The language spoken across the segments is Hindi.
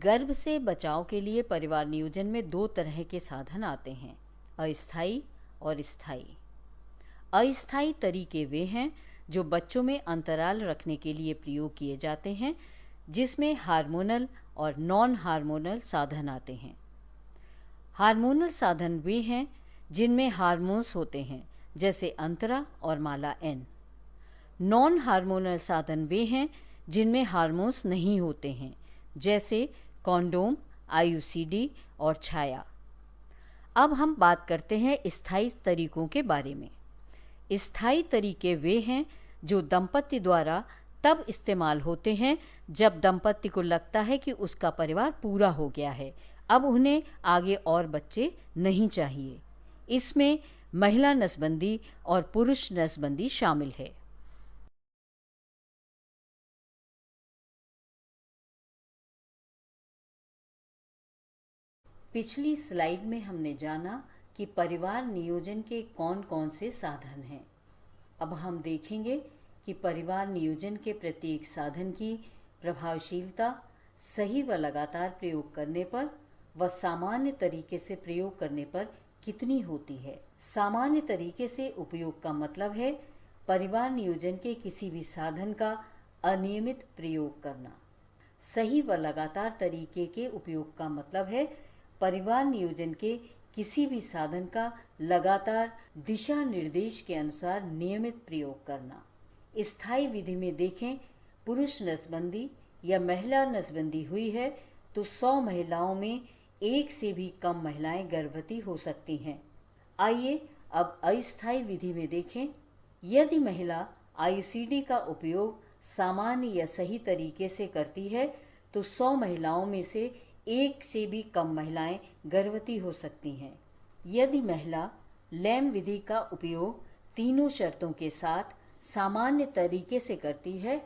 गर्भ से बचाव के लिए परिवार नियोजन में दो तरह के साधन आते हैं, अस्थायी और स्थायी। अस्थायी तरीके वे हैं जो बच्चों में अंतराल रखने के लिए प्रयोग किए जाते हैं, जिसमें हार्मोनल और नॉन हार्मोनल साधन आते हैं। हार्मोनल साधन वे हैं जिनमें हार्मोन्स होते हैं, जैसे अंतरा और माला एन। नॉन हार्मोनल साधन वे हैं जिनमें हार्मोन्स नहीं होते हैं, जैसे कॉन्डोम, आईयूसीडी और छाया। अब हम बात करते हैं स्थायी तरीकों के बारे में। स्थायी तरीके वे हैं जो दंपति द्वारा तब इस्तेमाल होते हैं जब दंपति को लगता है कि उसका परिवार पूरा हो गया है, अब उन्हें आगे और बच्चे नहीं चाहिए। इसमें महिला नसबंदी और पुरुष नसबंदी शामिल है। पिछली स्लाइड में हमने जाना कि परिवार नियोजन के कौन कौन से साधन हैं। अब हम देखेंगे कि परिवार नियोजन के प्रत्येक साधन की प्रभावशीलता सही व लगातार प्रयोग करने पर व सामान्य तरीके से प्रयोग करने पर कितनी होती है। सामान्य तरीके से उपयोग का मतलब है परिवार नियोजन के किसी भी साधन का अनियमित प्रयोग करना। सही व लगातार तरीके के उपयोग का मतलब है परिवार नियोजन के किसी भी साधन का लगातार दिशा निर्देश के अनुसार नियमित प्रयोग करना। स्थायी विधि में देखें, पुरुष नसबंदी या महिला नसबंदी हुई है तो 100 महिलाओं में एक से भी कम महिलाएं गर्भवती हो सकती हैं। आइए अब अस्थायी विधि में देखें। यदि महिला आईयूसीडी का उपयोग सामान्य या सही तरीके से करती है तो 100 महिलाओं में से एक से भी कम महिलाएं गर्भवती हो सकती हैं। यदि महिला लैम विधि का उपयोग तीनों शर्तों के साथ सामान्य तरीके से करती है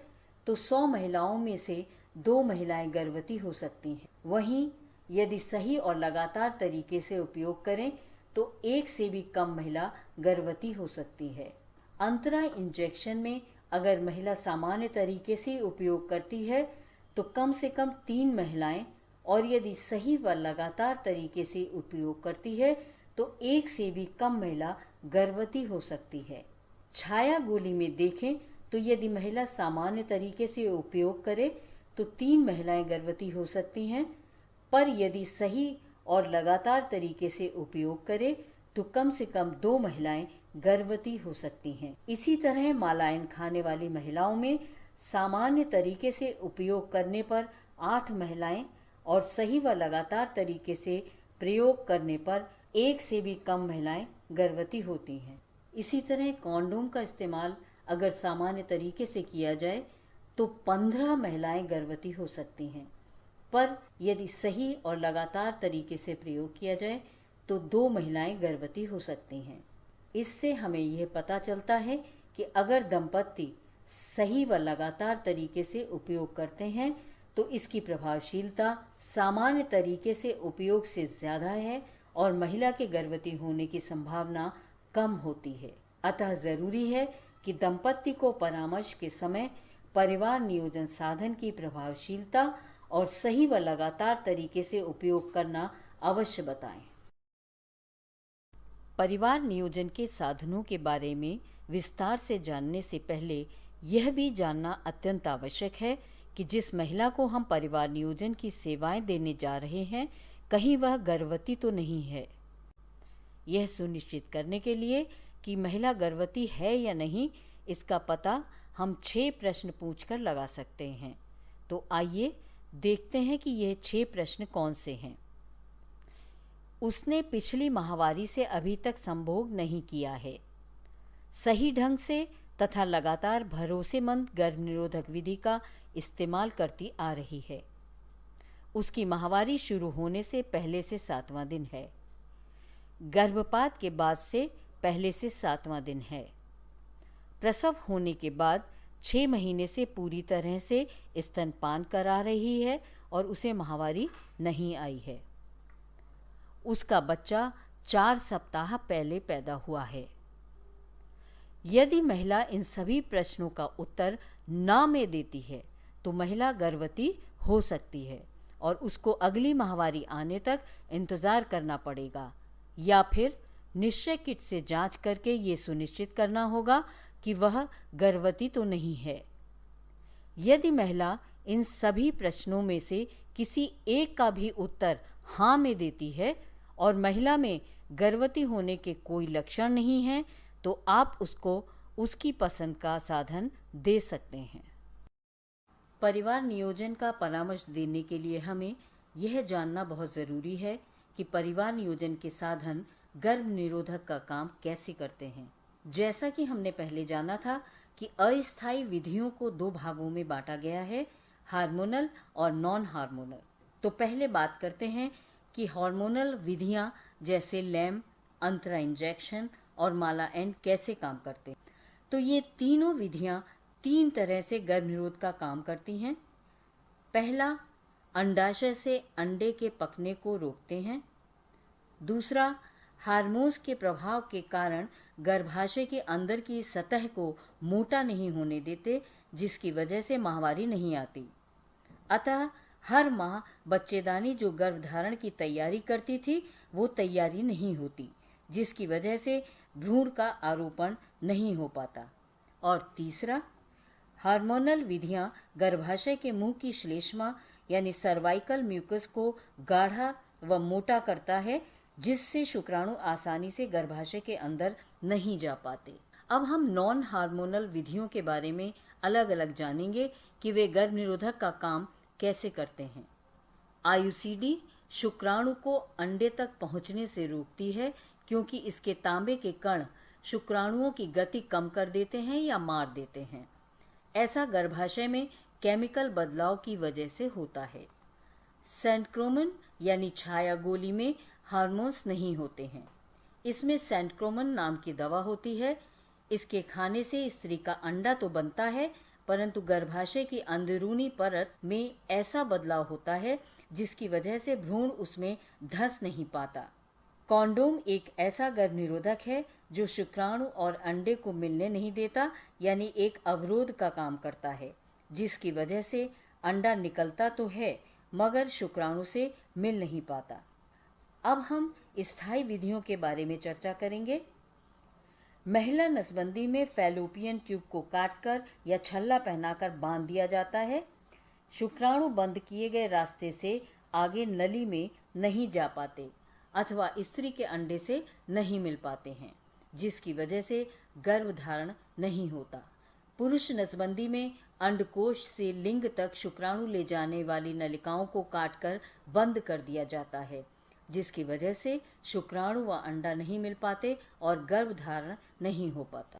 तो 100 महिलाओं में से 2 महिलाएं गर्भवती हो सकती हैं। वहीं यदि सही और लगातार तरीके से उपयोग करें तो एक से भी कम महिला गर्भवती हो सकती है। अंतरा इंजेक्शन में अगर महिला सामान्य तरीके से उपयोग करती है तो कम से कम 3 महिलाएं, और यदि सही व लगातार तरीके से उपयोग करती है तो एक से भी कम महिला गर्भवती हो सकती है। छाया गोली में देखें तो यदि महिला सामान्य तरीके से उपयोग करे तो 3 महिलाएं गर्भवती हो सकती हैं, पर यदि सही और लगातार तरीके से उपयोग करे तो कम से कम 2 महिलाएं गर्भवती हो सकती हैं। इसी तरह मालायन खाने वाली महिलाओं में सामान्य तरीके से उपयोग करने पर 8 महिलाएं और सही व लगातार तरीके से प्रयोग करने पर एक से भी कम महिलाएं गर्भवती होती हैं। इसी तरह कॉन्डोम का इस्तेमाल अगर सामान्य तरीके से किया जाए तो 15 महिलाएं गर्भवती हो सकती हैं, पर यदि सही और लगातार तरीके से प्रयोग किया जाए तो 2 महिलाएं गर्भवती हो सकती हैं। इससे हमें यह पता चलता है कि अगर दंपति सही व लगातार तरीके से उपयोग करते हैं तो इसकी प्रभावशीलता सामान्य तरीके से उपयोग से ज़्यादा है और महिला के गर्भवती होने की संभावना कम होती है। अतः ज़रूरी है कि दंपति को परामर्श के समय परिवार नियोजन साधन की प्रभावशीलता और सही व लगातार तरीके से उपयोग करना अवश्य बताएं। परिवार नियोजन के साधनों के बारे में विस्तार से जानने से पहले यह भी जानना अत्यंत आवश्यक है कि जिस महिला को हम परिवार नियोजन की सेवाएं देने जा रहे हैं, कहीं वह गर्भवती तो नहीं है। यह सुनिश्चित करने के लिए कि महिला गर्भवती है या नहीं, इसका पता हम 6 प्रश्न पूछकर लगा सकते हैं। तो आइए देखते हैं कि यह 6 प्रश्न कौन से हैं। उसने पिछली माहवारी से अभी तक संभोग नहीं किया है। सही ढंग से तथा लगातार भरोसेमंद गर्भनिरोधक विधि का इस्तेमाल करती आ रही है। उसकी माहवारी शुरू होने से पहले से 7वां दिन है। गर्भपात के बाद से पहले से 7वां दिन है। प्रसव होने के बाद 6 महीने से पूरी तरह से स्तनपान करा रही है और उसे माहवारी नहीं आई है। उसका बच्चा 4 सप्ताह पहले पैदा हुआ है। यदि महिला इन सभी प्रश्नों का उत्तर ना में देती है तो महिला गर्भवती हो सकती है और उसको अगली माहवारी आने तक इंतज़ार करना पड़ेगा, या फिर निश्चय किट से जांच करके ये सुनिश्चित करना होगा कि वह गर्भवती तो नहीं है। यदि महिला इन सभी प्रश्नों में से किसी एक का भी उत्तर हाँ में देती है और महिला में गर्भवती होने के कोई लक्षण नहीं है, तो आप उसको उसकी पसंद का साधन दे सकते हैं। परिवार नियोजन का परामर्श देने के लिए हमें यह जानना बहुत ज़रूरी है कि परिवार नियोजन के साधन गर्भ निरोधक का काम कैसे करते हैं। जैसा कि हमने पहले जाना था कि अस्थायी विधियों को दो भागों में बांटा गया है, हार्मोनल और नॉन हार्मोनल। तो पहले बात करते हैं कि हार्मोनल विधियां जैसे लैम, अंतरा इंजेक्शन और माला एन कैसे काम करते हैं। तो ये तीनों विधियां 3 तरह से गर्भ निरोध का काम करती हैं। पहला, अंडाशय से अंडे के पकने को रोकते हैं। दूसरा, हार्मोन्स के प्रभाव के कारण गर्भाशय के अंदर की सतह को मोटा नहीं होने देते, जिसकी वजह से माहवारी नहीं आती। अतः हर माह बच्चेदानी जो गर्भधारण की तैयारी करती थी वो तैयारी नहीं होती, जिसकी वजह से भ्रूण का आरोपण नहीं हो पाता। और तीसरा, हार्मोनल विधियां गर्भाशय के मुंह की श्लेष्मा यानी सर्वाइकल म्यूकस को गाढ़ा व मोटा करता है, जिससे शुक्राणु आसानी से गर्भाशय के अंदर नहीं जा पाते। अब हम नॉन हार्मोनल विधियों के बारे में अलग अलग जानेंगे कि वे गर्भ निरोधक का काम कैसे करते हैं। आईयूसीडी शुक्राणु को अंडे तक पहुंचने से रोकती है, क्योंकि इसके तांबे के कण शुक्राणुओं की गति कम कर देते हैं या मार देते हैं। ऐसा गर्भाशय में केमिकल बदलाव की वजह से होता है। सेंट्रोमन यानी छाया गोली में हार्मोन्स नहीं होते हैं। इसमें सेंट्रोमन नाम की दवा होती है। इसके खाने से स्त्री का अंडा तो बनता है, परंतु गर्भाशय की अंदरूनी परत में ऐसा बदलाव होता है जिसकी वजह से भ्रूण उसमें धंस नहीं पाता। कॉन्डोम एक ऐसा गर्भ निरोधक है जो शुक्राणु और अंडे को मिलने नहीं देता, यानी एक अवरोध का काम करता है, जिसकी वजह से अंडा निकलता तो है मगर शुक्राणु से मिल नहीं पाता। अब हम स्थायी विधियों के बारे में चर्चा करेंगे। महिला नसबंदी में फैलोपियन ट्यूब को काटकर या छल्ला पहनाकर बांध दिया जाता है। शुक्राणु बंद किए गए रास्ते से आगे नली में नहीं जा पाते अथवा स्त्री के अंडे से नहीं मिल पाते हैं, जिसकी वजह से गर्भधारण नहीं होता। पुरुष नसबंदी में अंडकोश से लिंग तक शुक्राणु ले जाने वाली नलिकाओं को काटकर बंद कर दिया जाता है, जिसकी वजह से शुक्राणु व अंडा नहीं मिल पाते और गर्भधारण नहीं हो पाता।